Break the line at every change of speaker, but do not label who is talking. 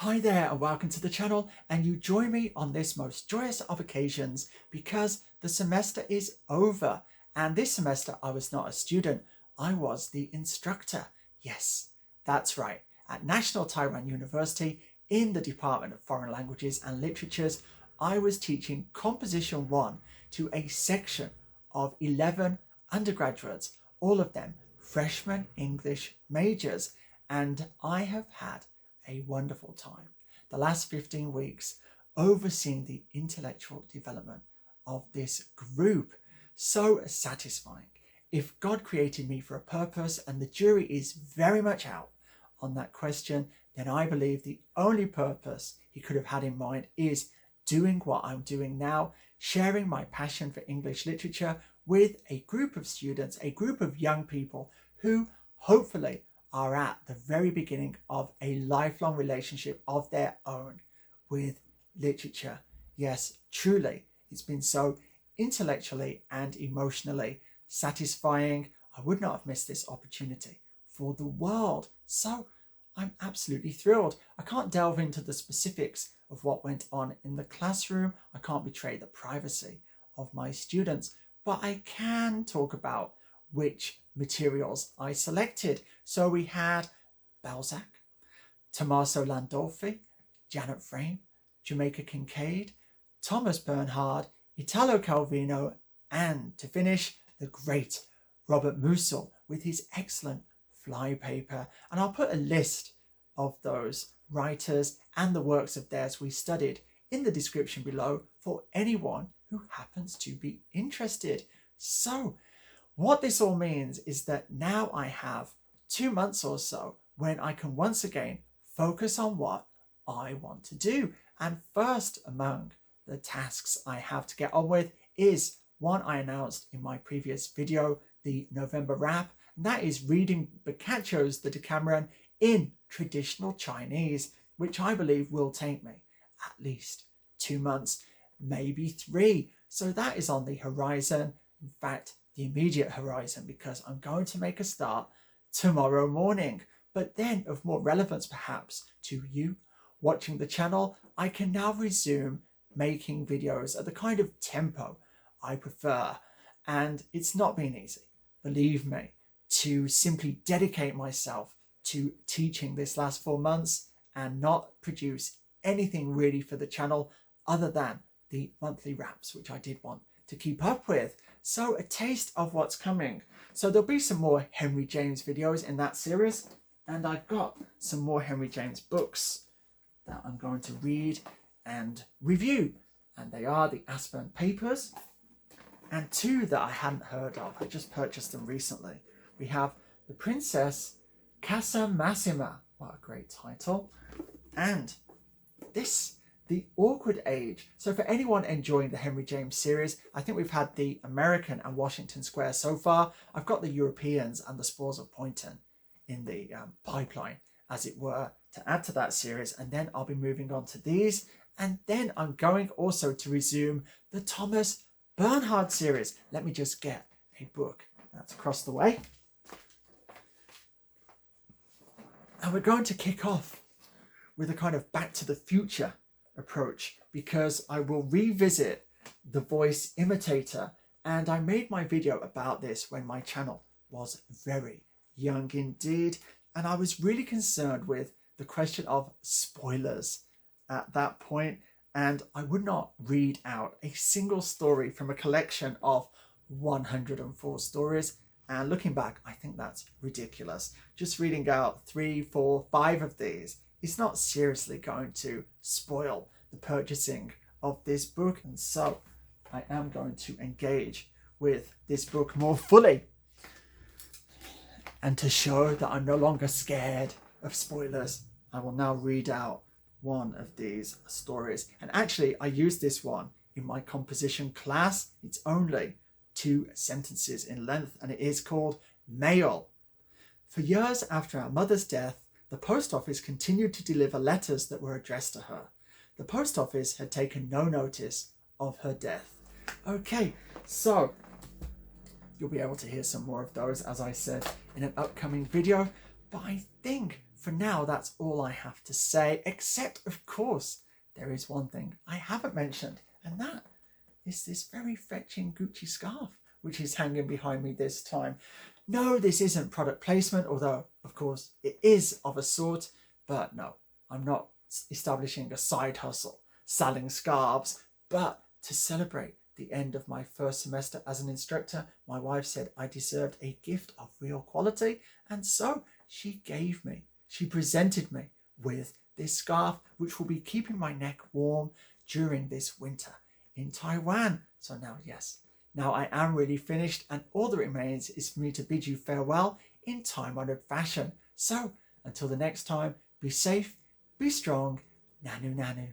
Hi there and welcome to the channel, and you join me on this most joyous of occasions because the semester is over, and this semester I was not a student, I was the instructor. Yes, that's right. At National Taiwan University in the Department of Foreign Languages and Literatures, I was teaching Composition 1 to a section of 11 undergraduates, all of them freshman English majors, and I have had a wonderful time the last 15 weeks overseeing the intellectual development of this group. So satisfying. If God created me for a purpose, and the jury is very much out on that question, then I believe the only purpose he could have had in mind is doing what I'm doing now, sharing my passion for English literature with a group of students, a group of young people who hopefully are at the very beginning of a lifelong relationship of their own with literature. Yes, truly, it's been so intellectually and emotionally satisfying. I would not have missed this opportunity for the world. So I'm absolutely thrilled. I can't delve into the specifics of what went on in the classroom. I can't betray the privacy of my students, but I can talk about which materials I selected. So we had Balzac, Tomasso Landolfi, Janet Frame, Jamaica Kincaid, Thomas Bernhard, Italo Calvino, and to finish, the great Robert Musil with his excellent Flypaper. And I'll put a list of those writers and the works of theirs we studied in the description below for anyone who happens to be interested. So what this all means is that now I have 2 months or so when I can once again focus on what I want to do. And first among the tasks I have to get on with is one I announced in my previous video, the November wrap, and that is reading Boccaccio's The Decameron in traditional Chinese, which I believe will take me at least 2 months, maybe 3. So that is on the horizon. In fact, the immediate horizon, because I'm going to make a start tomorrow morning. But then, of more relevance perhaps to you watching the channel, I can now resume making videos at the kind of tempo I prefer. And it's not been easy, believe me, to simply dedicate myself to teaching this last 4 months and not produce anything really for the channel other than the monthly wraps, which I did want to keep up with. So a taste of what's coming. So there'll be some more Henry James videos in that series, and I've got some more Henry James books that I'm going to read and review, and they are the Aspern Papers and 2 that I hadn't heard of. I just purchased them recently. We have The Princess Casa Massima, what a great title, and this, The Awkward Age. So for anyone enjoying the Henry James series, I think we've had the American and Washington Square so far. I've got the Europeans and the Spores of Poynton in the pipeline, as it were, to add to that series, and then I'll be moving on to these, and then I'm going also to resume the Thomas Bernhard series. Let me just get a book that's across the way. And we're going to kick off with a kind of back to the future approach, because I will revisit the Voice Imitator, and I made my video about this when my channel was very young indeed, and I was really concerned with the question of spoilers at that point, and I would not read out a single story from a collection of 104 stories. And looking back, I think that's ridiculous. Just reading out 3, 4, 5 of these is not seriously going to spoil the purchasing of this book. And so I am going to engage with this book more fully, and to show that I'm no longer scared of spoilers, I will now read out one of these stories. And actually, I used this one in my composition class. It's only 2 sentences in length, and it is called Mail. For years after our mother's death, the post office continued to deliver letters that were addressed to her. The post office had taken no notice of her death. Okay, so you'll be able to hear some more of those, as I said, in an upcoming video. But I think for now, that's all I have to say, except, of course, there is one thing I haven't mentioned, and that is this very fetching Gucci scarf, which is hanging behind me this time. No, this isn't product placement, although, of course, it is of a sort, but no, I'm not establishing a side hustle, selling scarves, but to celebrate the end of my first semester as an instructor, my wife said I deserved a gift of real quality, and so she presented me with this scarf, which will be keeping my neck warm during this winter in Taiwan. So now, yes, now I am really finished, and all that remains is for me to bid you farewell in time-honored fashion. So until the next time, be safe, be strong, nanu nanu.